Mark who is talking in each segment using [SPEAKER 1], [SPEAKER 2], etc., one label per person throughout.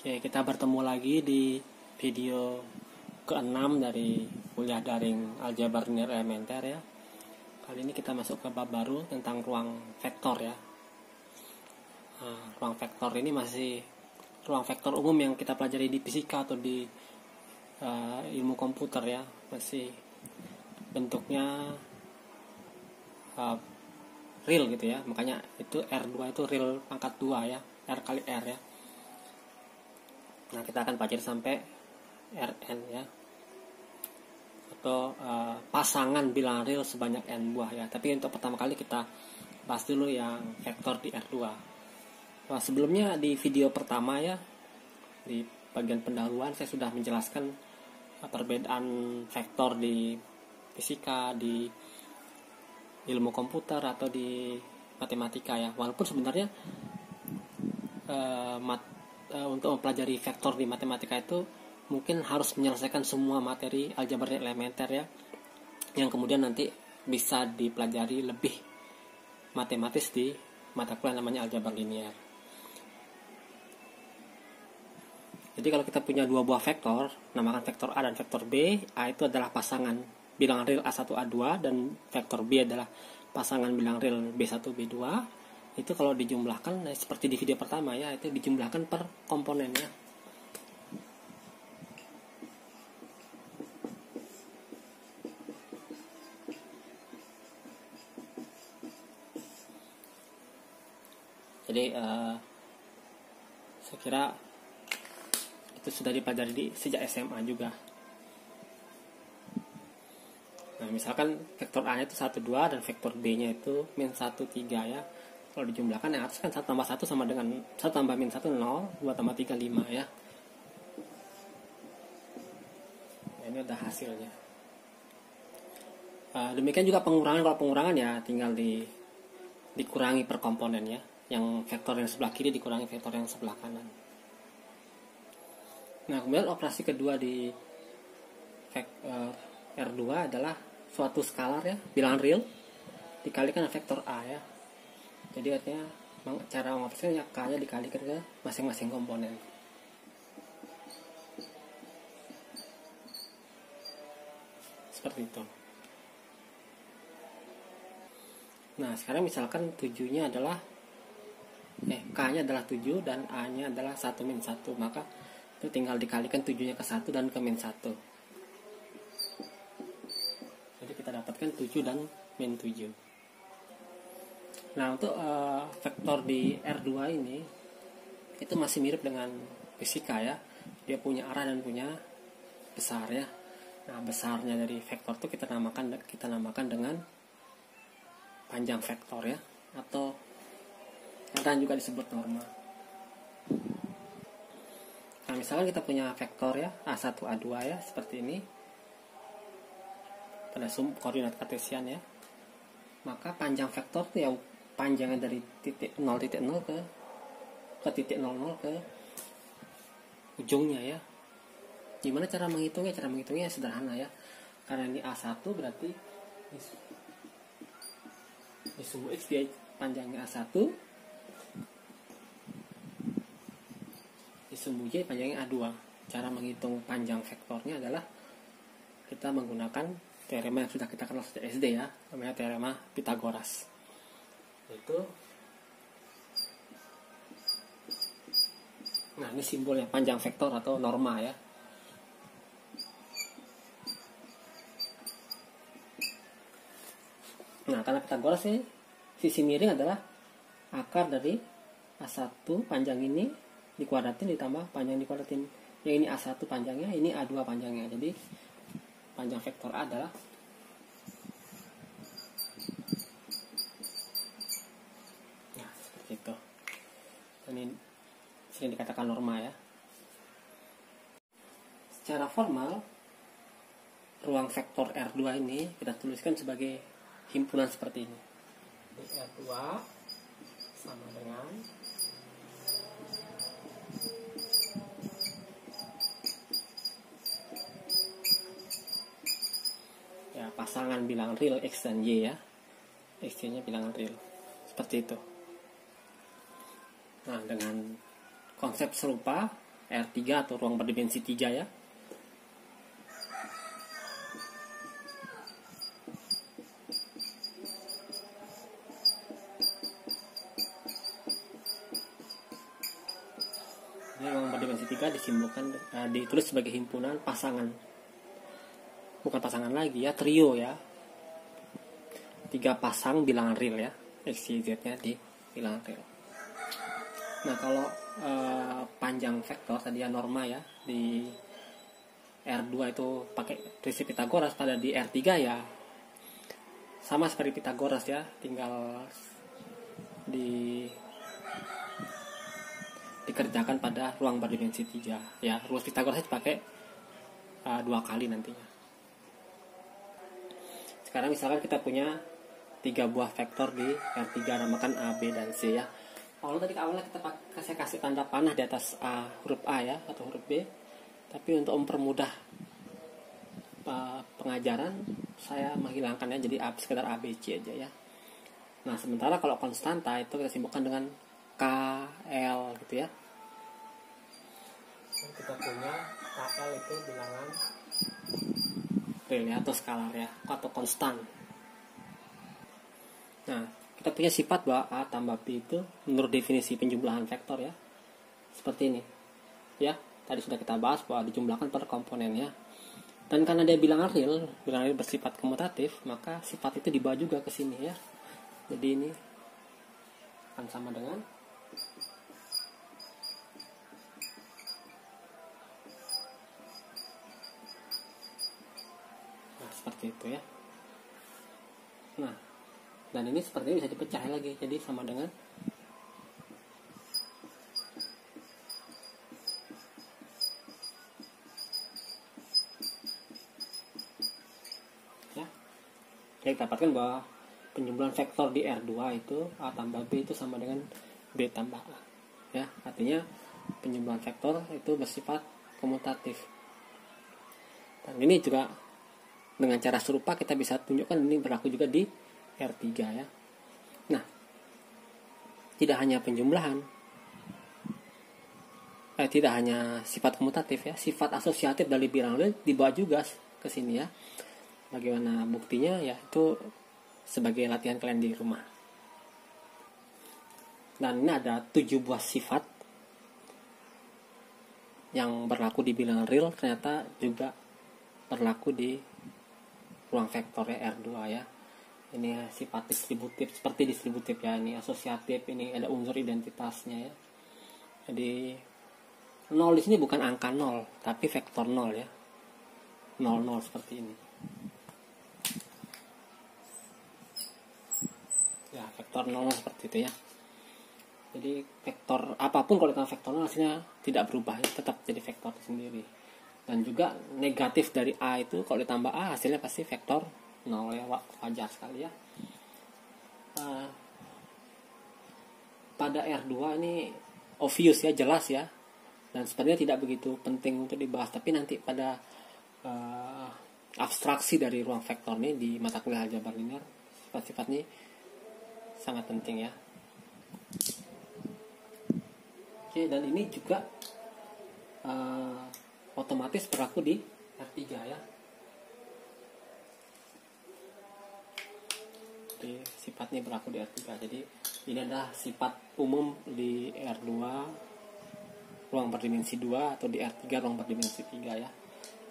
[SPEAKER 1] Oke, kita bertemu lagi di video ke-6 dari kuliah daring aljabar linear elementer ya. Kali ini kita masuk ke bab baru tentang ruang vektor ya. Ruang vektor ini masih ruang vektor umum yang kita pelajari di fisika atau di ilmu komputer ya. Masih bentuknya real gitu ya. Makanya itu R2 itu real pangkat 2 ya. R kali R ya. Nah, kita akan pelajari sampai Rn ya, atau pasangan bilangan real sebanyak n buah ya. Tapi untuk pertama kali kita bahas dulu yang vektor di R2. Nah, sebelumnya di video pertama ya, di bagian pendahuluan saya sudah menjelaskan perbedaan vektor di fisika, di ilmu komputer atau di matematika ya. Walaupun sebenarnya untuk mempelajari vektor di matematika itu mungkin harus menyelesaikan semua materi aljabar elementer ya, yang kemudian nanti bisa dipelajari lebih matematis di mata kuliah namanya aljabar linear. Jadi kalau kita punya dua buah vektor, namakan vektor A dan vektor B. A itu adalah pasangan bilangan real A1 A2 dan vektor B adalah pasangan bilangan real B1 B2. Itu kalau dijumlahkan seperti di video pertama ya, itu dijumlahkan per komponennya. Jadi saya kira itu sudah dipelajari sejak SMA juga. Nah, misalkan vektor A-nya itu 1, 2 dan vektor B-nya itu min 1, 3 ya. Kalau dijumlahkan yang atas kan 1 tambah 1 sama dengan 1 tambah min 1, 0, 2 tambah 3, 5 ya. Nah, ini udah hasilnya. Demikian juga pengurangan. Kalau pengurangan ya tinggal dikurangi per komponen ya. Yang vektor yang sebelah kiri dikurangi vektor yang sebelah kanan. Nah, kemudian operasi kedua di R2 adalah suatu skalar ya, bilangan real dikalikan vektor A ya. Jadi artinya cara mengoperasikannya K-nya dikalikan ke masing-masing komponen. Seperti itu. Nah, sekarang misalkan 7-nya adalah K-nya adalah 7 dan A-nya adalah 1 min 1, maka itu tinggal dikalikan 7-nya ke 1 dan ke min 1. Jadi kita dapatkan 7 dan min 7. Nah, untuk vektor di R2 ini itu masih mirip dengan fisika ya. Dia punya arah dan punya besar ya. Nah, besarnya dari vektor itu kita namakan dengan panjang vektor ya, atau kadang juga disebut norma. Nah, misalkan kita punya vektor ya A1 A2 ya, seperti ini pada koordinat kartesian ya. Maka panjang vektor itu yang panjangnya dari titik 0 ke titik 00 ke ujungnya ya. Gimana cara menghitungnya? Cara menghitungnya sederhana ya. Karena ini A1 berarti di sumbu X dia panjangnya A1, di sumbu Y panjangnya A2. Cara menghitung panjang vektornya adalah kita menggunakan teorema yang sudah kita kenal sejak SD ya, namanya teorema Pythagoras. Itu, nah ini simbolnya panjang vektor atau norma ya. Nah, karena Pythagoras ini sisi miring adalah akar dari A1 panjang ini dikuadratin ditambah panjang dikuadratin. Yang ini A1 panjangnya, ini A2 panjangnya. Jadi panjang vektor A adalah itu. Ini sering dikatakan norma ya. Secara formal ruang vektor R2 ini kita tuliskan sebagai himpunan seperti ini. R2 sama dengan ya pasangan bilangan real X dan Y ya. X-nya bilangan real. Seperti itu. Nah, dengan konsep serupa R3 atau ruang berdimensi 3 ya. Jadi ruang berdimensi 3 disimbolkan ditulis sebagai himpunan pasangan. Bukan pasangan lagi ya, trio ya. 3 pasang bilangan real ya. X, Y, Z-nya di bilangan real. Nah, kalau panjang vektor tadi ya norma ya, di R2 itu pakai prinsip Pitagoras, pada di R3 ya sama seperti Pitagoras ya, tinggal dikerjakan pada ruang berdimensi 3 ya. Rumus Pitagoras dipakai 2 kali nantinya. Sekarang misalkan kita punya 3 buah vektor di R3, namakan A, B, dan C ya. Kalau tadi awalnya saya kasih tanda panah di atas huruf A ya, atau huruf B. Tapi untuk mempermudah pengajaran, saya menghilangkannya jadi sekedar A, B, C aja ya. Nah, sementara kalau konstanta itu kita simbolkan dengan K, L gitu ya. Dan kita punya KL itu bilangan real ya, atau skalar ya, atau konstan. Nah, kita punya sifat bahwa A tambah B itu menurut definisi penjumlahan vektor ya, seperti ini ya. Tadi sudah kita bahas bahwa dijumlahkan per komponennya. Dan karena dia bilangan real bersifat komutatif, maka sifat itu dibawa juga ke sini ya. Jadi ini akan sama dengan seperti itu ya. Nah, dan ini sepertinya bisa dipecah lagi, jadi sama dengan ya. Jadi kita dapatkan bahwa penjumlahan vektor di R2 itu A tambah B itu sama dengan B tambah A ya. Artinya penjumlahan vektor itu bersifat komutatif. Dan ini juga dengan cara serupa kita bisa tunjukkan ini berlaku juga di R3 ya. Nah, tidak hanya penjumlahan, tidak hanya sifat komutatif ya, sifat asosiatif dari bilangan real dibawa juga ke sini ya. Bagaimana buktinya ya, itu sebagai latihan kalian di rumah. Dan ini ada 7 buah sifat yang berlaku di bilangan real, ternyata juga berlaku di ruang vektor ya, R2 ya. Ini sifat distributif, seperti distributif ya, ini asosiatif, ini ada unsur identitasnya ya. Jadi 0 di sini bukan angka 0, tapi vektor 0 ya. 00 seperti ini. Ya, vektor 0 seperti itu ya. Jadi vektor apapun kalau ditambah vektor 0 hasilnya tidak berubah ya, tetap jadi vektor sendiri. Dan juga negatif dari A itu kalau ditambah A hasilnya pasti vektor 0 ya, wajar sekali ya. Pada R2 ini obvious ya, jelas ya. Dan sebenarnya tidak begitu penting untuk dibahas, tapi nanti pada abstraksi dari ruang vektor ini di mata kuliah aljabar linear, sifat-sifat ini sangat penting ya. Oke, dan ini juga otomatis berlaku di R3 ya. Jadi sifat ini berlaku di R3. Jadi ini adalah sifat umum di R2 ruang berdimensi 2 atau di R3 ruang berdimensi 3 ya.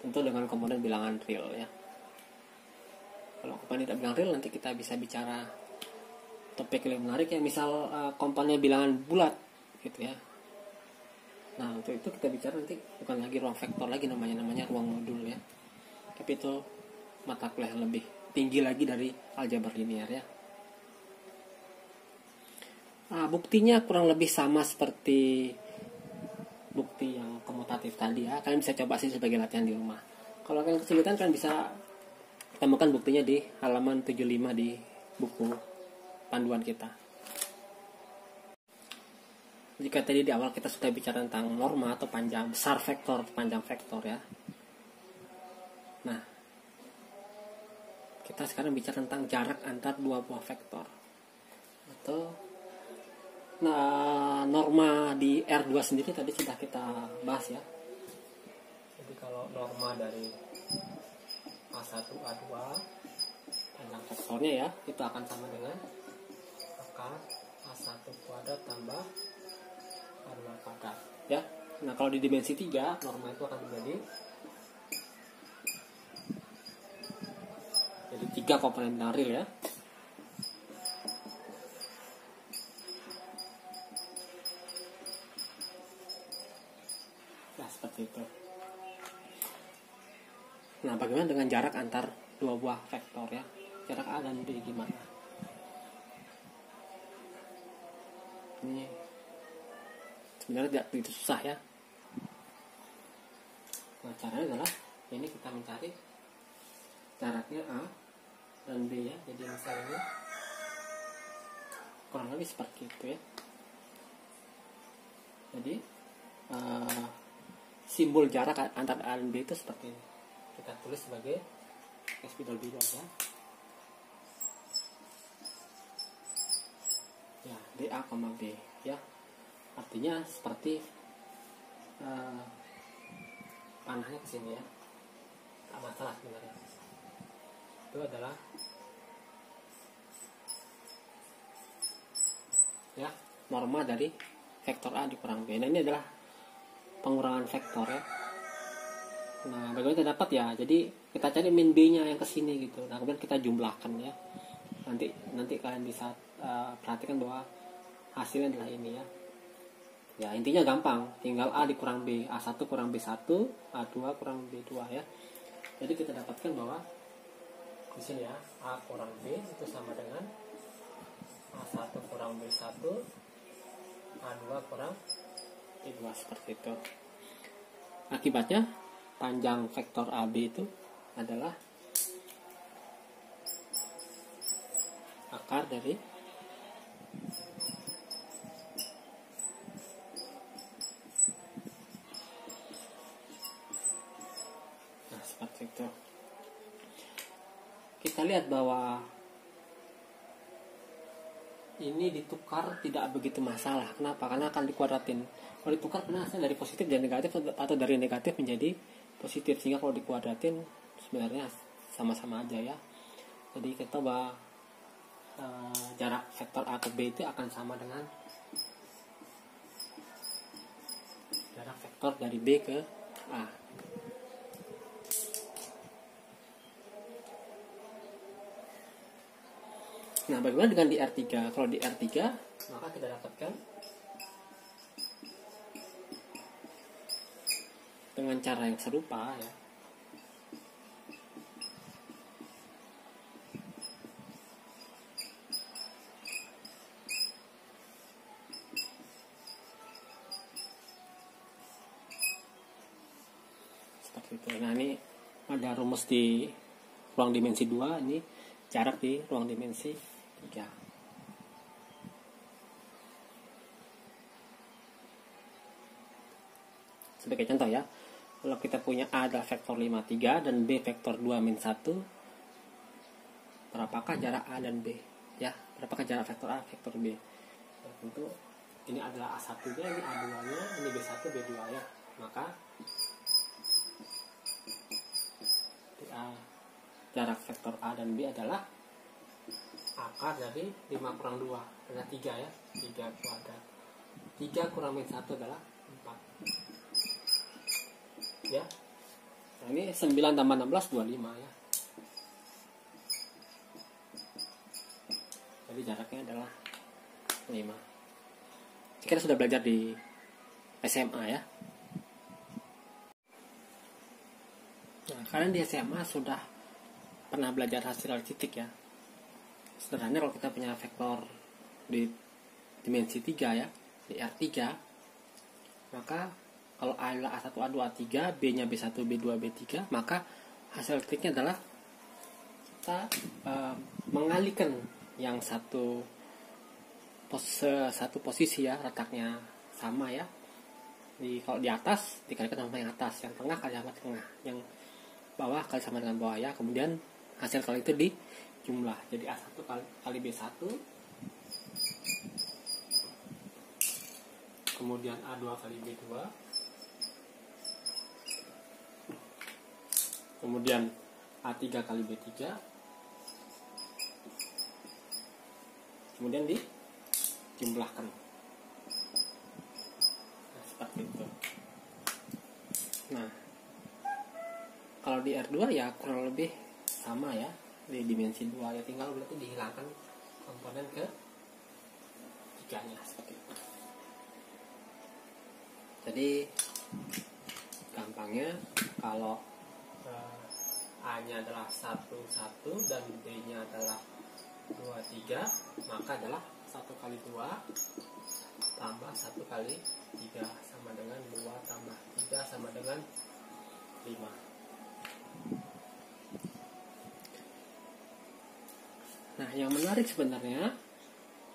[SPEAKER 1] Tentu dengan komponen bilangan real ya. Kalau komponen tidak bilangan real, nanti kita bisa bicara topik yang menarik ya, misal komponen bilangan bulat gitu ya. Nah, untuk itu kita bicara nanti bukan lagi ruang vektor lagi, namanya ruang modul ya. Tapi itu mata kuliah yang lebih tinggi lagi dari aljabar linear ya. Nah, buktinya kurang lebih sama seperti bukti yang komutatif tadi ya. Kalian bisa coba sih sebagai latihan di rumah. Kalau kalian kesulitan, kalian bisa temukan buktinya di halaman 75 di buku panduan kita. Jika tadi di awal kita sudah bicara tentang norma atau panjang besar vektor, panjang vektor ya. Nah, kita sekarang bicara tentang jarak antar dua buah vektor atau Nah, norma di R2 sendiri tadi sudah kita bahas ya. Jadi kalau norma dari A1 A2 panjang vektornya ya, itu akan sama dengan akar A1 kuadrat tambah A2 kuadrat ya. Nah, kalau di dimensi 3 norma itu akan menjadi 3 komponen real ya. Nah, seperti itu. Nah, bagaimana dengan jarak antar dua buah vektor ya? Jarak A dan B gimana? Ini sebenarnya tidak begitu susah ya. Nah, caranya adalah ini kita mencari jaraknya A dan B ya. Jadi misalnya kurang lebih seperti itu ya. Jadi simbol jarak antara A dan B itu seperti ini. Kita tulis sebagai capital B aja. Ya, DA, B ya. Artinya seperti panahnya ke sini ya. Tak masalah sebenarnya. Itu adalah ya norma dari vektor A dikurang B. Nah, ini adalah pengurangan vektor ya. Nah, bagaimana kita dapat ya? Jadi kita cari min B-nya yang ke sini gitu. Nah, kemudian kita jumlahkan ya. Nanti kalian bisa perhatikan bahwa hasilnya adalah ini ya. Ya, intinya gampang. Tinggal A dikurang B, A1 kurang B1, A2 kurang B2 ya. Jadi kita dapatkan bahwa di sini ya, A kurang B itu sama dengan A1 kurang B1, A2 kurang B2 seperti itu. Akibatnya panjang vektor AB itu adalah akar dari seperti itu. Kita lihat bahwa ini ditukar tidak begitu masalah. Kenapa? Karena akan dikuadratin. Kalau ditukar karena hasilnya dari positif dan negatif atau dari negatif menjadi positif, sehingga kalau dikuadratin sebenarnya sama-sama aja ya. Jadi kita bahwa jarak vektor A ke B itu akan sama dengan jarak vektor dari B ke A. Nah, bagaimana dengan di R3? Kalau di R3 maka kita dapatkan dengan cara yang serupa ya. Seperti itu. Nah, ini ada rumus di ruang dimensi 2, ini jarak di ruang dimensi 3. Sebagai contoh ya, kalau kita punya A adalah vektor 5, 3 dan B vektor 2, min 1, berapakah jarak A dan B? Ya, berapakah jarak vektor A, vektor B? Ya, tentu ini adalah A1-nya, ini A2-nya, ini B1, B2 ya. Maka jarak vektor A dan B adalah akar dari 5 kurang 2 adalah 3 ya, 3 kuadrat. 3 kurang min 1 adalah 4 ya. Nah, ini 9 tambah 16 25 ya. Jadi jaraknya adalah 5. Kita sudah belajar di SMA ya. Nah, kalian di SMA sudah pernah belajar hasil aritmetik ya. Sederhananya kalau kita punya vektor di dimensi 3 ya, di R3, maka kalau A adalah A1, A2, A3, B-nya B1, B2, B3, maka hasil aritmetiknya adalah kita mengalihkan yang satu posisi ya, letaknya sama ya. Kalau di atas dikalikan sama yang atas, yang tengah kali sama tengah, yang bawah kali sama dengan bawah ya. Kemudian hasil kali itu dijumlah, jadi A1 kali B1 kemudian A2 kali B2, kemudian A3 kali B3, kemudian dijumlahkan. Nah, seperti itu. Nah, kalau di R2 ya kurang lebih sama ya, di dimensi 2 ya, tinggal berarti dihilangkan komponen ke tiganya seperti itu. Jadi gampangnya kalau A-nya adalah 1, 1 dan B-nya adalah 2, 3, maka adalah 1 kali 2 tambah 1 kali 3 sama dengan 2 tambah 3 sama dengan 5. Nah, yang menarik sebenarnya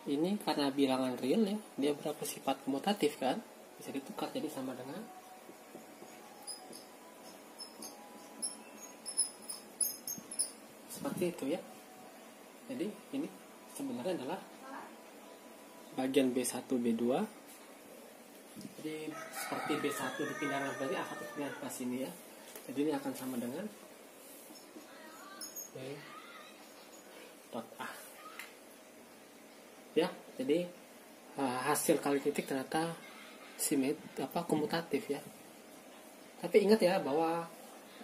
[SPEAKER 1] ini karena bilangan real ya, dia bersifat komutatif kan, bisa ditukar jadi sama dengan seperti itu ya. Jadi ini sebenarnya adalah bagian B1 B2. Jadi seperti B1 dipindahkan berarti A1 dipindah ke sini ya. Jadi ini akan sama dengan B dot A. Ya, jadi hasil kali titik ternyata komutatif ya. Tapi ingat ya bahwa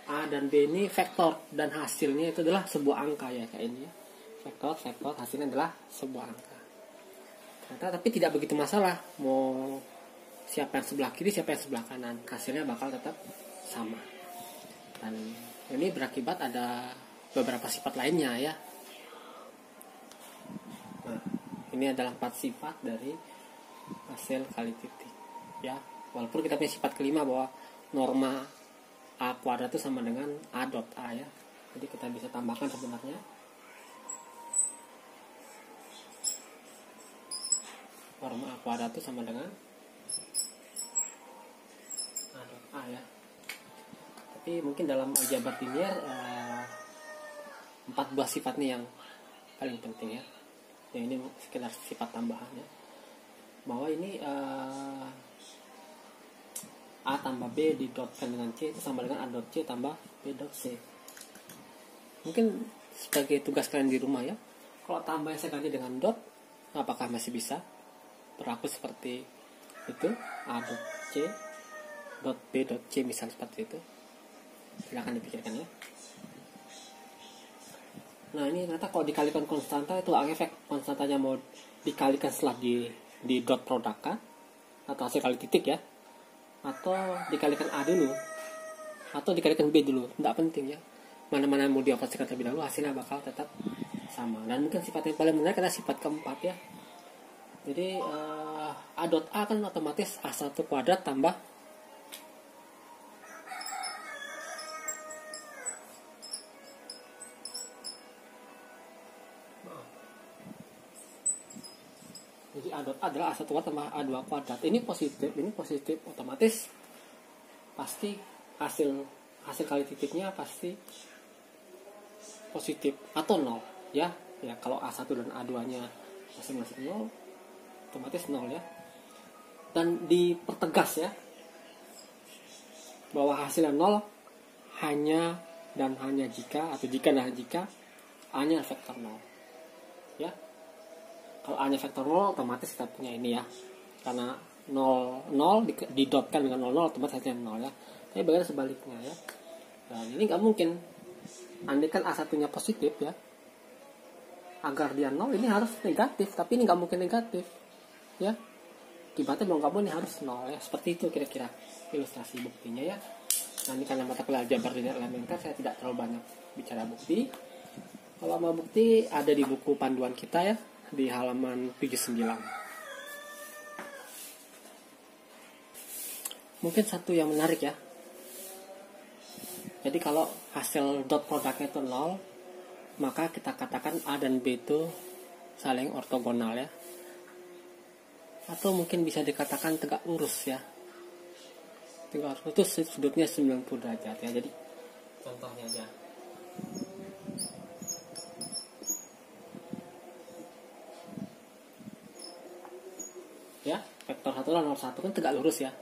[SPEAKER 1] A dan B ini vektor dan hasilnya itu adalah sebuah angka ya, kayak ini ya. Vektor hasilnya adalah sebuah angka. Ternyata tapi tidak begitu masalah mau siapa yang sebelah kiri siapa yang sebelah kanan, hasilnya bakal tetap sama. Dan ini berakibat ada beberapa sifat lainnya ya. Nah, ini adalah 4 sifat dari hasil kali titik ya. Walaupun kita punya sifat kelima bahwa norma A kuadrat itu sama dengan A dot A ya. Jadi kita bisa tambahkan sebenarnya norma A kuadrat itu sama dengan A dot A ya. Tapi mungkin dalam aljabar linear 4 buah sifat nih yang paling penting ya. Yang ini sekedar sifat tambahannya. Bahwa ini A tambah B didotkan dengan C itu sama dengan A dot C tambah B dot C. Mungkin sebagai tugas kalian di rumah ya, kalau tambahnya saya ganti dengan dot, apakah masih bisa berlaku seperti itu? A dot C dot B dot C misal seperti itu. Silakan dipikirkan ya. Nah, ini ternyata kalau dikalikan konstanta itu efek konstantanya mau dikalikan setelah di dot produkkan atau hasil kali titik ya, atau dikalikan A dulu atau dikalikan B dulu, tidak penting ya, mana-mana mau dioperasikan terlebih dahulu hasilnya bakal tetap sama. Dan mungkin sifat yang paling menarik adalah sifat keempat ya. Jadi A dot A kan otomatis A1 kuadrat tambah jadi A dot A adalah A1 kuadrat tambah A2 kuadrat. Ini positif otomatis pasti hasil kali titiknya pasti positif atau 0 ya. Ya kalau A1 dan A2 nya masing-masing 0 otomatis 0 ya. Dan dipertegas ya bahwa hasilnya 0 hanya dan hanya jika A-nya vektor 0 ya. Kalau A-nya vektor 0 otomatis kita punya ini ya, karena 0 didotkan dengan 0 otomatis hasilnya 0 ya. Tapi bagaimana sebaliknya ya. Dan ini nggak mungkin, andai kan A1 nya positif ya, agar dia 0 ini harus negatif, tapi ini nggak mungkin negatif ya. Akibatnya mau nggak mau ini harus 0 ya. Seperti itu kira-kira ilustrasi buktinya ya. Nah, ini karena mata kuliah aljabar linear elementer saya tidak terlalu banyak bicara bukti. Kalau mau bukti ada di buku panduan kita ya, di halaman 79. Mungkin satu yang menarik ya. Jadi kalau hasil dot produknya itu 0, maka kita katakan A dan B itu saling ortogonal ya. Atau mungkin bisa dikatakan tegak lurus ya. Tegak lurus itu sudutnya 90 derajat ya. Jadi contohnya aja. Ya, vektor 1 adalah 0, 1 kan tegak lurus ya.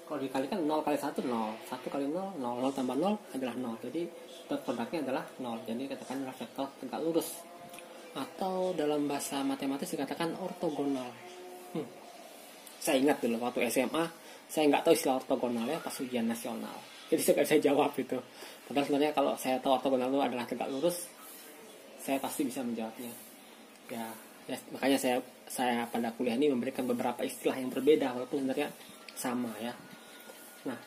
[SPEAKER 1] Kalau dikalikan 0 kali 1 0, 1 kali 0 0, 0 tambah 0 adalah 0. Jadi dot produknya adalah 0. Jadi katakan adalah vektor tegak lurus. Atau dalam bahasa matematis dikatakan ortogonal. Saya ingat dulu waktu SMA, saya nggak tahu istilah ortogonal ya pas ujian nasional. Jadi saya jawab itu. Padahal sebenarnya kalau saya tahu ortogonal itu adalah tegak lurus, saya pasti bisa menjawabnya. Ya makanya saya pada kuliah ini memberikan beberapa istilah yang berbeda walaupun sebenarnya sama ya. Nah,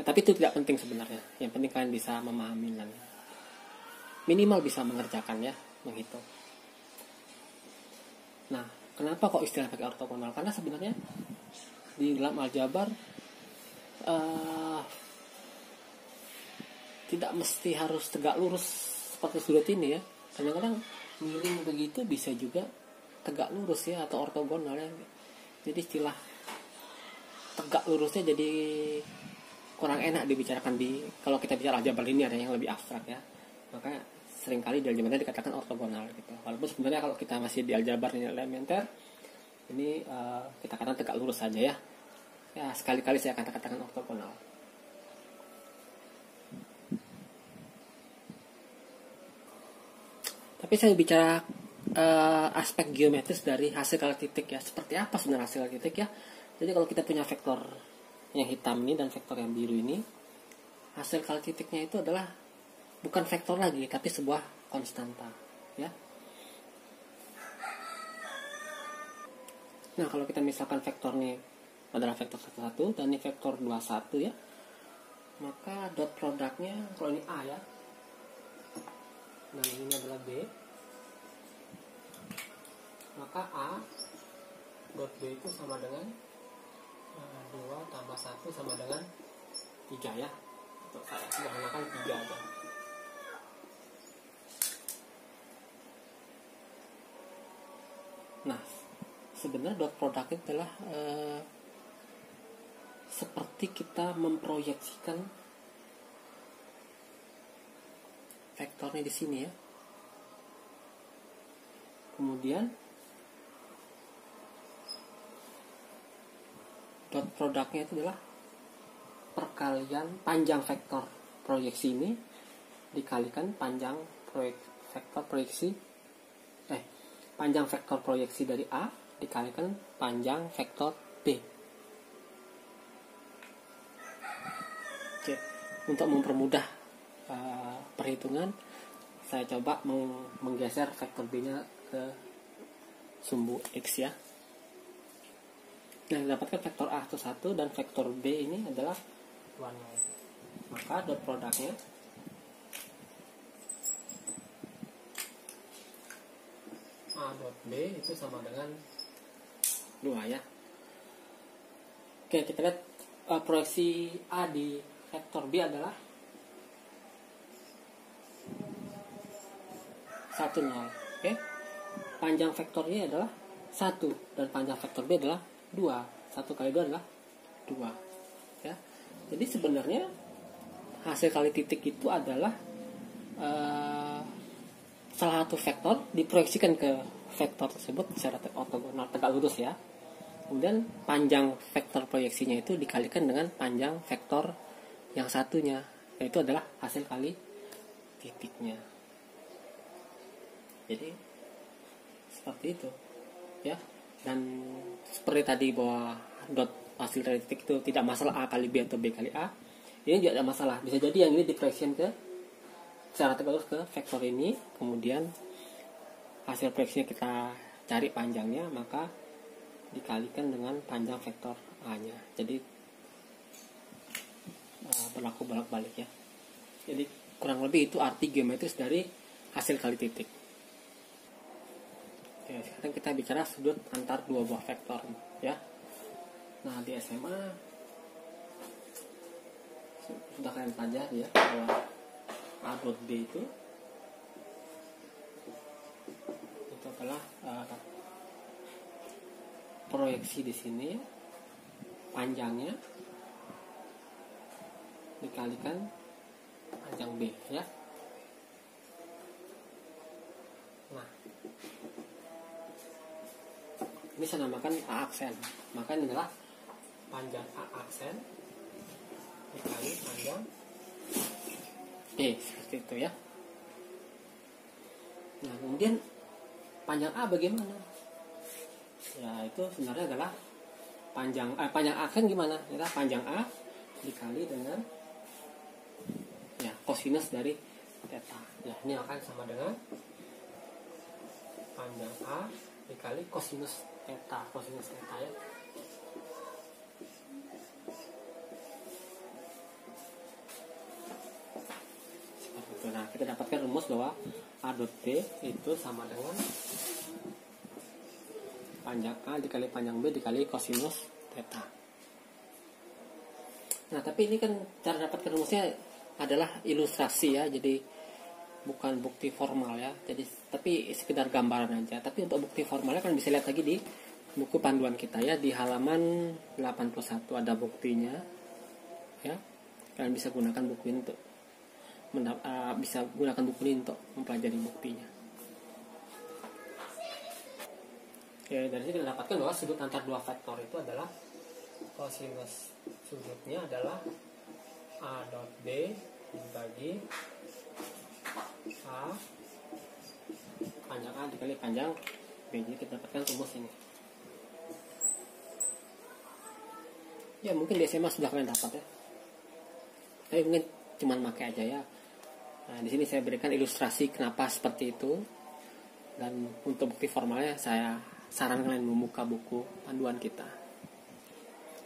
[SPEAKER 1] tapi itu tidak penting sebenarnya. Yang penting kalian bisa memahami dan minimal bisa mengerjakan ya, menghitung. Nah, kenapa kok istilah pakai ortogonal? Karena sebenarnya di dalam aljabar tidak mesti harus tegak lurus seperti sudut ini ya. Kadang-kadang miring begitu bisa juga tegak lurus ya atau ortogonal ya. Jadi istilah tegak lurusnya jadi kurang enak dibicarakan kalau kita bicara aljabar linear yang lebih abstrak ya. Makanya seringkali di aljabar dikatakan ortogonal gitu. Walaupun sebenarnya kalau kita masih di aljabar linear elementer ini kita katakan tegak lurus saja ya. Ya sekali-kali saya akan katakan ortogonal. Tapi saya bicara aspek geometris dari hasil kali titik ya. Seperti apa sebenarnya hasil kali titik ya? Jadi kalau kita punya vektor yang hitam ini dan vektor yang biru ini, hasil kali titiknya itu adalah bukan vektor lagi, tapi sebuah konstanta ya. Nah kalau kita misalkan vektor ini adalah vektor 1 dan ini vektor 21 ya, maka dot produknya kalau ini A ya, dan ini adalah B, maka A dot B itu sama dengan 2 tambah 1 sama dengan 3 ya. Untuk saya sederhanakan 3 aja. Nah sebenarnya dot produk itu adalah seperti kita memproyeksikan vektornya di sini ya. Kemudian dot produknya itu adalah perkalian panjang vektor proyeksi ini dikalikan panjang panjang vektor proyeksi dari A dikalikan panjang vektor B. Oke, untuk mempermudah perhitungan, saya coba menggeser vektor B-nya ke sumbu X ya. Nah, dapatkan vektor A itu 1 dan vektor B ini adalah 2, 0. Maka dot produknya A dot B itu sama dengan 2 ya. Oke, kita lihat proyeksi A di vektor B adalah 1, 0. Oke. Panjang vektor ini adalah 1 dan panjang vektor B adalah 2. 1 kali 2 adalah 2 ya. Jadi sebenarnya hasil kali titik itu adalah salah satu vektor diproyeksikan ke vektor tersebut secara ortogonal tegak lurus ya. Kemudian panjang vektor proyeksinya itu dikalikan dengan panjang vektor yang satunya, yaitu adalah hasil kali titiknya. Jadi seperti itu ya. Dan seperti tadi bahwa dot hasil dari titik itu tidak masalah A kali B atau B kali A, ini juga ada masalah. Bisa jadi yang ini diproyeksikan ke secara tegak lurus ke vektor ini, kemudian hasil proyeksinya kita cari panjangnya, maka dikalikan dengan panjang vektor A-nya. Jadi berlaku bolak-balik ya. Jadi kurang lebih itu arti geometris dari hasil kali titik. Oke, sekarang kita bicara sudut antar dua buah vektor ya. Nah di SMA sudah kalian pelajari ya bahwa A dot B itu adalah proyeksi di sini panjangnya dikalikan panjang B ya. Nah Ini saya namakan A aksen. Maka ini adalah panjang A aksen dikali panjang B, seperti itu ya. Nah, kemudian panjang A bagaimana? Ya, itu sebenarnya adalah panjang aksen gimana? Adalah panjang A dikali dengan ya kosinus dari theta. Ya, ini akan sama dengan panjang A dikali kosinus theta ya. Seperti itu. Nah, kita dapatkan rumus bahwa A dot B itu sama dengan panjang A dikali panjang B dikali kosinus theta. Nah, tapi ini kan cara dapatkan rumusnya adalah ilustrasi ya, jadi bukan bukti formal ya. Jadi tapi sekedar gambaran aja. Tapi untuk bukti formalnya kan bisa lihat lagi di buku panduan kita ya, di halaman 81 ada buktinya. Ya. Kalian bisa gunakan buku ini untuk mempelajari buktinya. Oke, dari sini kita dapatkan bahwa sudut antar dua vektor itu adalah kosinus sudutnya adalah A dot B dibagi A panjang A dikali panjang B. Jadi kita dapatkan rumus ini. Ya mungkin di SMA sudah kalian dapat ya. Tapi mungkin cuman pakai aja ya. Nah, di sini saya berikan ilustrasi kenapa seperti itu. Dan untuk bukti formalnya saya sarankan kalian membuka buku panduan kita.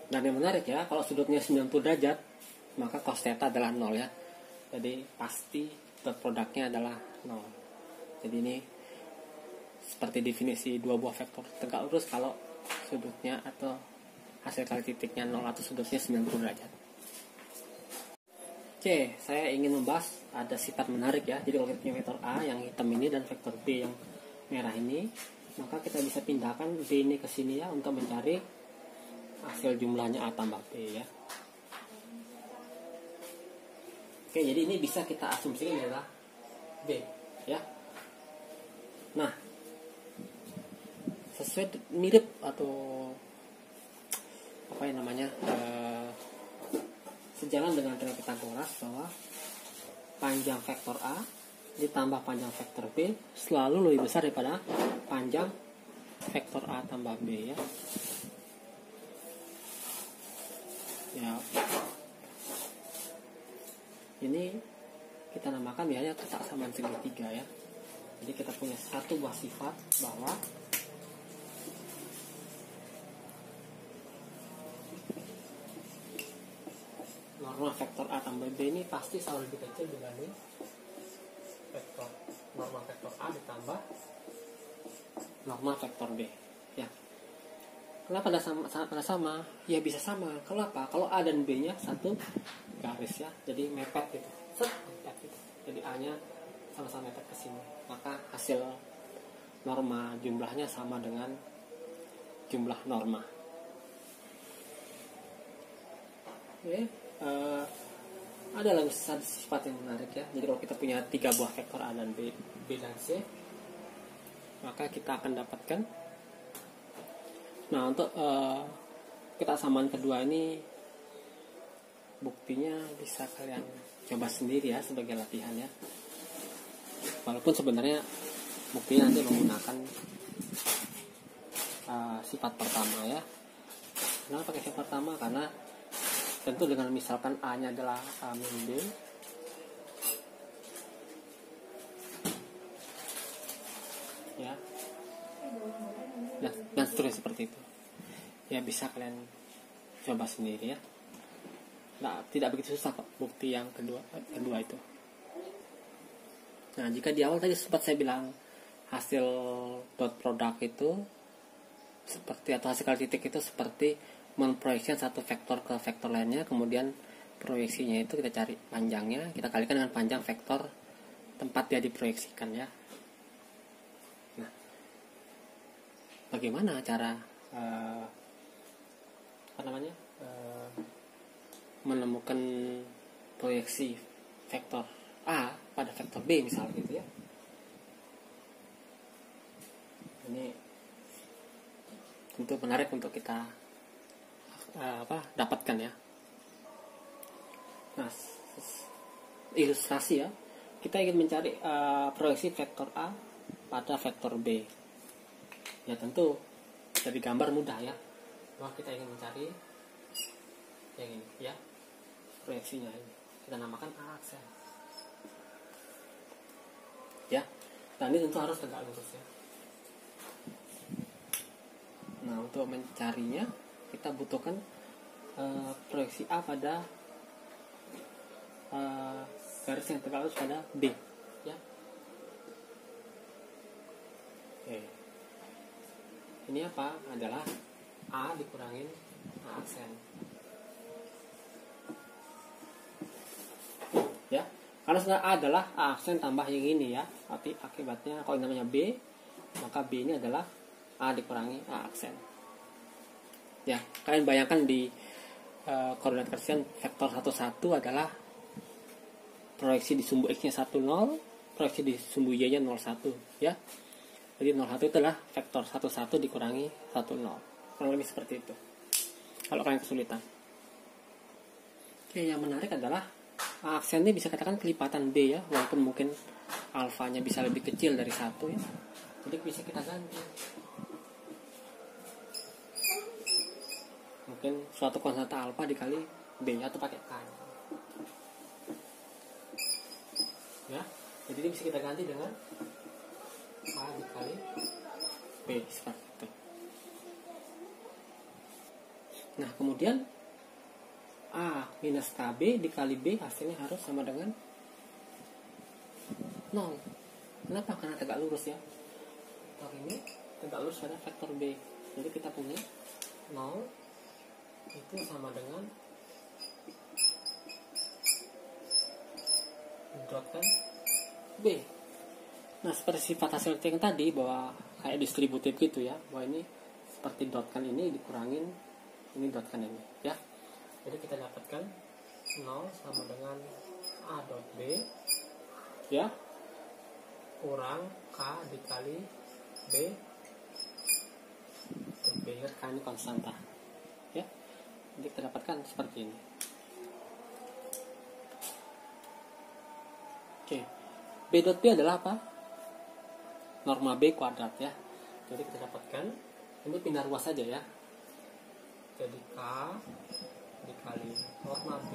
[SPEAKER 1] Dan yang menarik ya, kalau sudutnya 90 derajat, maka cos theta adalah 0 ya. Jadi pasti dot produknya adalah 0. Jadi ini seperti definisi dua buah vektor tegak lurus kalau sudutnya atau hasil kali titiknya 0 atau sudutnya 90 derajat. Oke, saya ingin membahas ada sifat menarik ya. Jadi kalau kita punya vektor A yang hitam ini dan vektor B yang merah ini, maka kita bisa pindahkan B ini ke sini ya untuk mencari hasil jumlahnya A tambah B ya. Oke, jadi ini bisa kita asumsikan adalah B ya. Nah, sesuai mirip atau apa yang namanya sejalan dengan teori Pitagoras bahwa panjang vektor A ditambah panjang vektor B selalu lebih besar daripada panjang vektor A tambah B ya. Ya. Ini kita namakan biasanya kesamaan segitiga ya. Jadi kita punya satu buah sifat bahwa norma vektor A tambah B ini pasti selalu lebih kecil dibanding norma vektor A ditambah norma vektor B ya. Kenapa pada sama? Ya bisa sama. Kalau apa? Kalau A dan B nya satu garis ya, jadi mepet gitu. Mepet gitu. Jadi A nya sama-sama mepet ke sini. Maka hasil norma jumlahnya sama dengan jumlah norma. Oke. Ada lagi satu sifat yang menarik ya. Jadi kalau kita punya 3 buah vektor A dan B dan C, maka kita akan dapatkan. Nah, untuk kesamaan kedua ini buktinya bisa kalian coba sendiri ya sebagai latihan ya. Walaupun sebenarnya buktinya nanti menggunakan sifat pertama ya. Kenapa pakai sifat pertama? Karena tentu dengan misalkan A-nya adalah A min B, ya, dan seterusnya seperti itu. Ya bisa kalian coba sendiri ya. Nah, tidak begitu susah kok bukti yang kedua itu. Nah, jika di awal tadi sempat saya bilang hasil dot product itu seperti atau hasil kali titik itu seperti memproyeksikan satu vektor ke vektor lainnya, kemudian proyeksinya itu kita cari panjangnya, kita kalikan dengan panjang vektor tempat dia diproyeksikan ya. Nah, bagaimana cara menemukan proyeksi vektor A pada vektor B misalnya gitu ya. Ini tentu menarik untuk kita dapatkan ya. Nah, ilustrasi ya, kita ingin mencari proyeksi vektor A pada vektor B. Ya tentu dari gambar mudah ya, bahwa kita ingin mencari yang ini ya, proyeksinya ini kita namakan A aksen ya. Nah ini tentu harus tegak lurus ya. Nah untuk mencarinya kita butuhkan proyeksi A pada garis yang tegak lurus pada B ya. Oke. Ini apa? Adalah A dikurangin A aksen ya. Karena sudah A adalah A aksen tambah yang ini ya. Akibatnya kalau namanya B, maka B ini adalah A dikurangi A aksen ya. Kalian bayangkan di koordinat Cartesian vektor 11 adalah proyeksi di sumbu X nya 10, proyeksi di sumbu Y nya 01 ya. Jadi 01 itu adalah vektor 11 dikurangi 10. Kurang lebih seperti itu kalau kalian kesulitan. Oke, yang menarik adalah A aksen ini bisa katakan kelipatan B ya, walaupun mungkin alfanya bisa lebih kecil dari 1 ya. Jadi bisa kita ganti. Mungkin suatu konstanta alfa dikali B atau pakai K ya. Jadi ini bisa kita ganti dengan A dikali B seperti itu. Nah kemudian A minus KB dikali B hasilnya harus sama dengan 0. Kenapa? Karena tegak lurus ya. Vektor ini tegak lurus pada vektor B. Jadi kita punya 0 itu sama dengan dot kan B. Nah seperti sifat hasil yang tadi, bahwa kayak distributif gitu ya, bahwa ini seperti dot kan ini dikurangin ini dot kan ini ya. Jadi kita dapatkan 0 sama dengan A dot B ya, kurang K dikali B dot B. Ingat K ini konstanta ya. Jadi kita dapatkan seperti ini. Oke, B dot B adalah apa? Norma B kuadrat ya. Jadi kita dapatkan, ini pindah ruas saja ya. Jadi K dikali norma B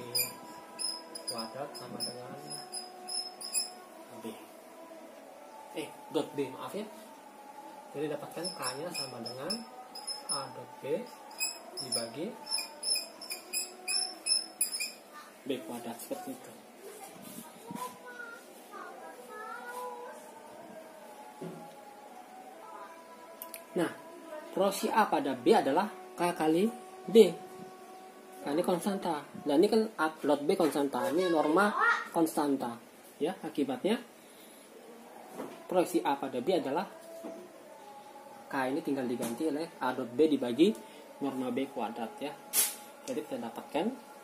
[SPEAKER 1] kuadrat sama dengan B. Dot B, maaf ya. Jadi dapatkan K nya sama dengan A dot B dibagi B kuadrat seperti itu. Nah, proyeksi A pada B adalah K kali B. Nah, ini konstanta. Dan ini kan A dot B konstanta. Ini norma konstanta. Ya, akibatnya proyeksi A pada B adalah K ini tinggal diganti oleh A dot B dibagi norma B kuadrat ya. Jadi kita dapatkan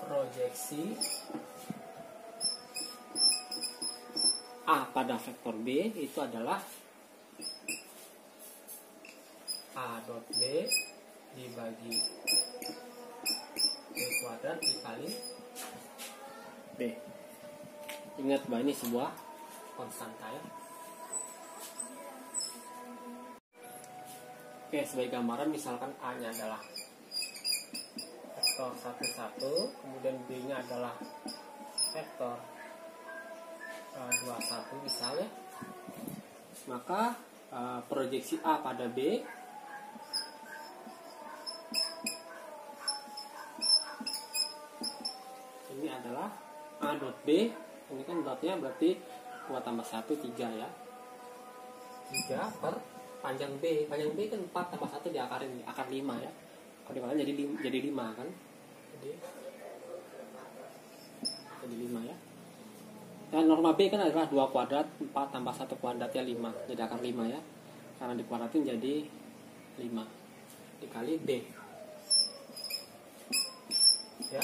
[SPEAKER 1] proyeksi A pada vektor B itu adalah A dot B dibagi B kuadrat dikali B. Ingat bahwa ini sebuah konstanta ya. Oke, sebagai gambaran misalkan A nya adalah vektor 11, kemudian B nya adalah vektor 21 misalnya, maka proyeksi A pada B ini adalah A dot B. Ini kan dotnya berarti 2 tambah 1 3 ya, 3 per panjang B. Panjang B kan 4 tambah 1 diakarin, akar 5 ya. Kalau dimakan jadi 5 kan, jadi 5 ya. Dan norma B kan adalah 2 kuadrat, 4 tambah 1 kuadrat ya 5. Jadi akar 5 ya. Karena dikuadratin jadi 5 dikali B. Ya.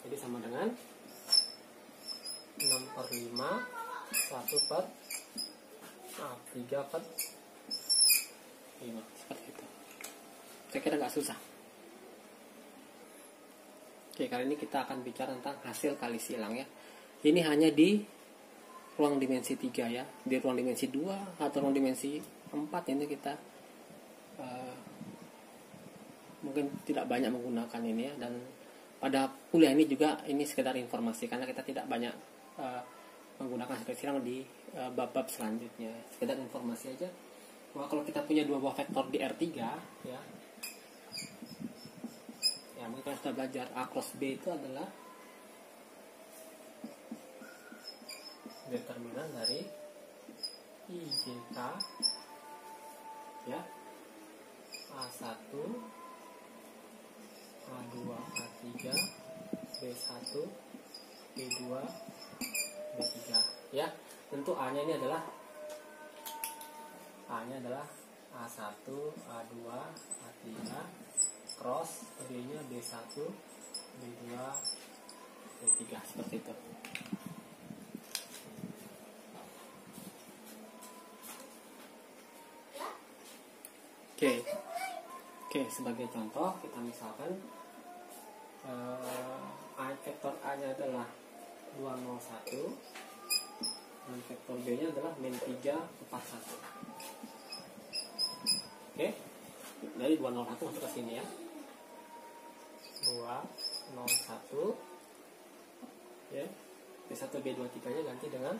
[SPEAKER 1] Jadi sama dengan 6 per 5, 1 per A3 per 5 seperti itu. Saya kira nggak susah. Oke, kali ini kita akan bicara tentang hasil kali silang ya. Ini hanya di ruang dimensi 3 ya. Di ruang dimensi 2 atau ruang dimensi 4 ini kita mungkin tidak banyak menggunakan ini ya. Dan pada kuliah ini juga ini sekedar informasi, karena kita tidak banyak menggunakan hasil silang di bab-bab selanjutnya. Sekedar informasi aja bahwa kalau kita punya dua buah vektor di R3 ya, mungkin kita sudah belajar A cross B itu adalah determinan dari IJK ya, A1, A2, A3, B1, B2, B3 ya. Tentu A-nya ini adalah A1, A2, A3 cross B-nya B1, B2, B3 seperti itu. Oke, sebagai contoh kita misalkan vektor A-nya adalah 201 dan vektor B-nya adalah -341. Oke, dari 201 masuk ke sini ya. 201 ya, B1 B2 3 nya ganti dengan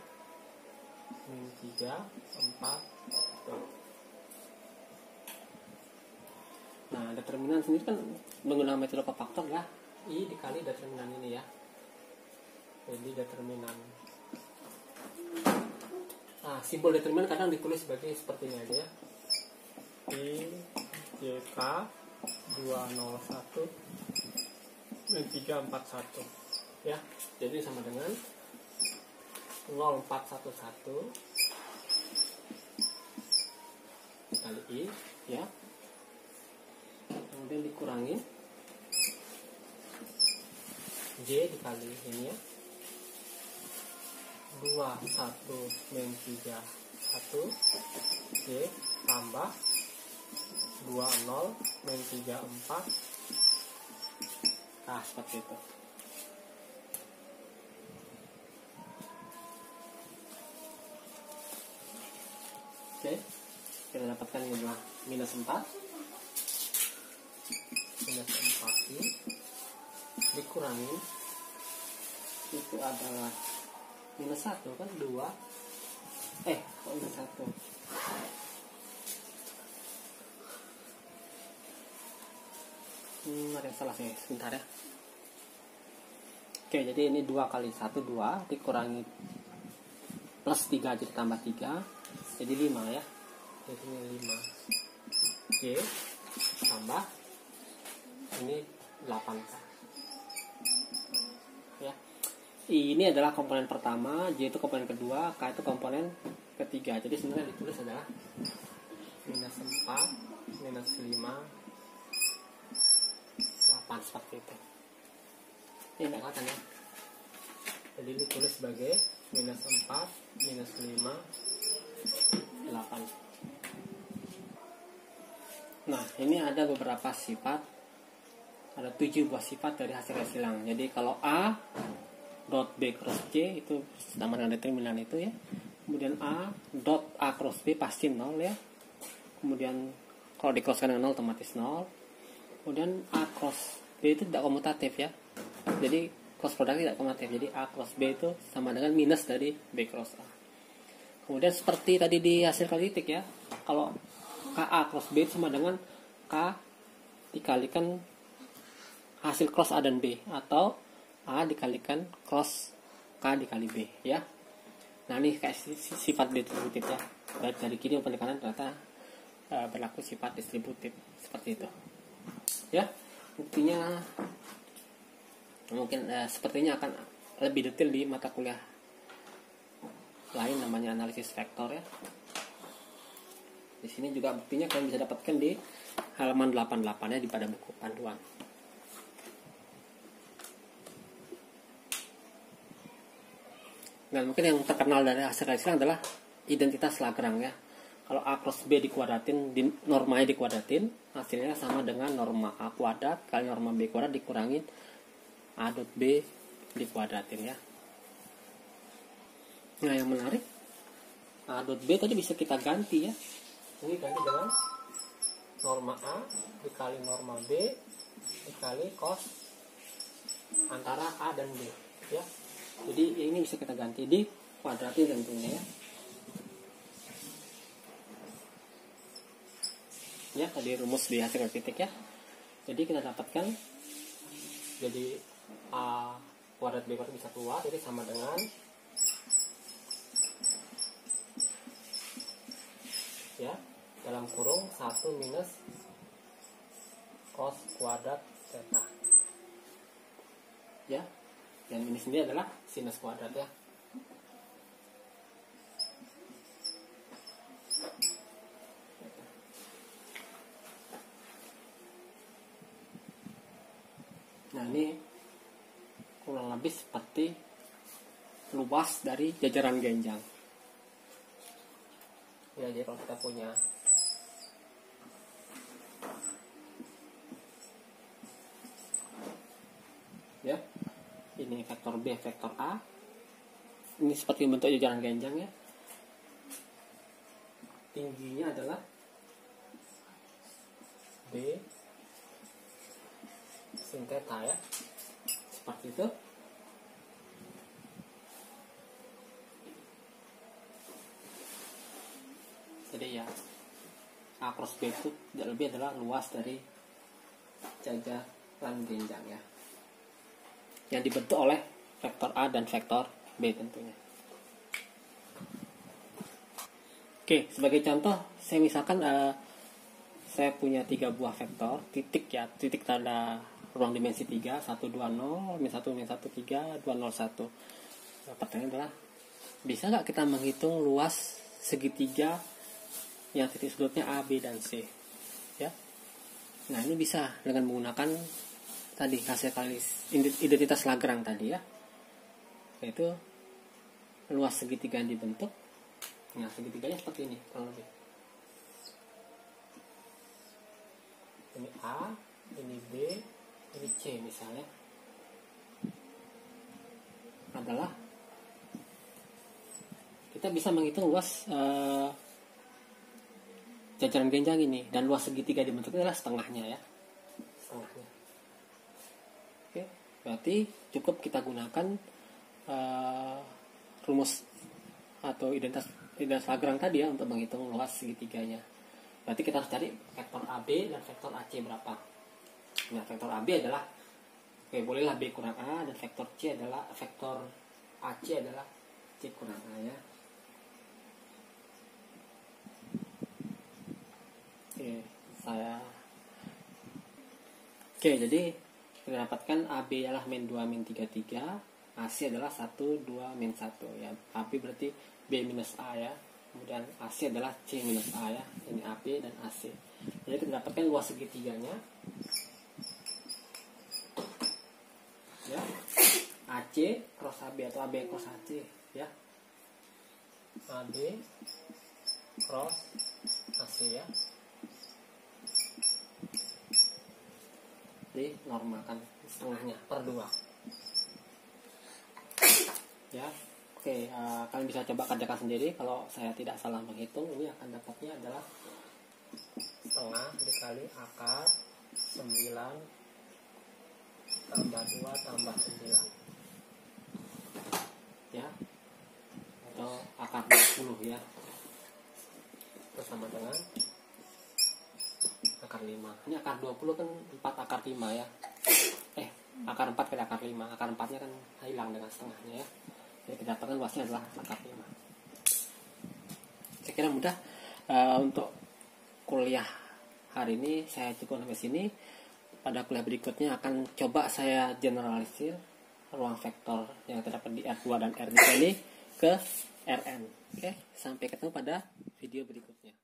[SPEAKER 1] -341. Nah, determinan sendiri kan menggunakan metode kofaktor ya, I dikali determinan ini ya. Jadi determinan, simbol determinan kadang ditulis sebagai seperti ini aja ya. I JK 201 dan 341 ya. Jadi sama dengan 0411 dikali I ya, kemudian dikurangi J dikali ini ya, 21 min 31 J tambah 20 min 34. Nah, seperti itu. Oke, kita dapatkan ini adalah -4 ini dikurangi itu adalah -1 kan 2 kok -1 ada yang salah sih, sebentar ya. Oke, jadi ini 2 kali 1 2 dikurangi plus 3 jadi tambah 3 jadi 5 ya. Jadi ini 5 J tambah ini 8K ya. Ini adalah komponen pertama, J itu komponen kedua, K itu komponen ketiga. Jadi sebenarnya ditulis adalah -4 -5 8 seperti itu. Ini enggak kelihatan ya. Jadi ditulis sebagai -4 -5 8. Nah, ini ada beberapa sifat, ada 7 buah sifat dari hasil silang. Jadi kalau A dot B cross J itu sama dengan determinan itu ya. Kemudian A dot A cross B pasti 0 ya. Kemudian kalau di crosskan dengan 0 otomatis 0. Kemudian A cross B itu tidak komutatif ya. Jadi cross produk tidak komutatif. Jadi A cross B itu sama dengan minus dari B cross A. Kemudian seperti tadi di hasil kalitik ya. Kalau KA cross B sama dengan K dikalikan hasil cross A dan B, atau A dikalikan cross K dikali B ya. Nah, ini kayak sifat distributif ya. Baik dari kiri maupun dari kanan ternyata berlaku sifat distributif seperti itu ya. Buktinya mungkin sepertinya akan lebih detail di mata kuliah lain namanya analisis vektor ya. Di sini juga buktinya kalian bisa dapatkan di halaman 88 ya, di pada buku panduan. Dan mungkin yang terkenal dari hasil kali silang adalah identitas Lagrange ya. Kalau A cross B dikuadratin, normanya dikuadratin, hasilnya sama dengan norma A kuadrat kali norma B kuadrat dikurangin A dot B dikuadratin ya. Nah yang menarik, A dot B tadi bisa kita ganti ya. Ini ganti dengan norma A dikali norma B dikali cos antara A dan B ya. Jadi ini bisa kita ganti di kuadratin tentunya ya. Ya tadi rumus di hasil titik ya. Jadi kita dapatkan jadi A kuadrat B kuadrat bisa keluar, jadi sama dengan ya dalam kurung 1 minus cos kuadrat theta ya, dan ini sendiri adalah sinus kuadrat ya. Nah ini kurang lebih seperti luas dari jajaran genjang ya. Jadi kalau kita punya ya ini vektor B vektor A, ini seperti bentuk jajaran genjang ya. Tingginya adalah B sin theta ya, seperti itu. Jadi ya A cross B itu lebih adalah luas dari jajaran genjang ya, yang dibentuk oleh vektor A dan vektor B tentunya. Oke, sebagai contoh saya misalkan saya punya 3 buah vektor titik ya, titik tanda ruang dimensi 3, 120, min 1, min 1, 3, 201. Nah, pertanyaan adalah, bisa nggak kita menghitung luas segitiga yang titik sudutnya A, B, dan C? Ya. Nah, ini bisa dengan menggunakan tadi hasil kali identitas Lagrange tadi ya. Yaitu luas segitiga yang dibentuk. Nah, segitiganya seperti ini kurang lebih. Ini A, ini B, ini C misalnya, adalah kita bisa menghitung luas jajaran genjang ini, dan luas segitiga dibentuknya adalah setengahnya ya, setengahnya. Oke, berarti cukup kita gunakan rumus atau identitas Lagrange tadi ya untuk menghitung luas segitiganya. Berarti kita harus cari vektor AB dan vektor AC berapa. Nah, vektor AB adalah, oke, bolehlah B kurang A, dan vektor C adalah, vektor AC adalah C kurang A ya. Oke, jadi kita dapatkan AB adalah min 2 min 33, AC adalah 1 2 min 1 ya. AB berarti B minus A ya. Kemudian AC adalah C minus A ya. Ini AB dan AC. Jadi kita dapatkan luas segitiganya ya, AC cross AB atau AB cross AC ya, AB cross AC ya. Jadi normakan setengahnya per 2 ya. Oke, kalian bisa coba kerjakan sendiri. Kalau saya tidak salah menghitung, ini akan dapatnya adalah setengah dikali akar 9 tambah 2 tambah 9 ya, atau akar 20 ya, itu sama dengan akar 5. Ini akar 20 kan 4 akar 5 ya, akar 4 kali akar 5, akar 4 nya kan hilang dengan setengahnya ya. Jadi kita dapatkan luasnya adalah akar 5. Saya kira mudah. Untuk kuliah hari ini saya cukup sampai sini. Pada kuliah berikutnya akan coba saya generalisir ruang vektor yang terdapat di R2 dan R3 ini ke Rn. Oke, sampai ketemu pada video berikutnya.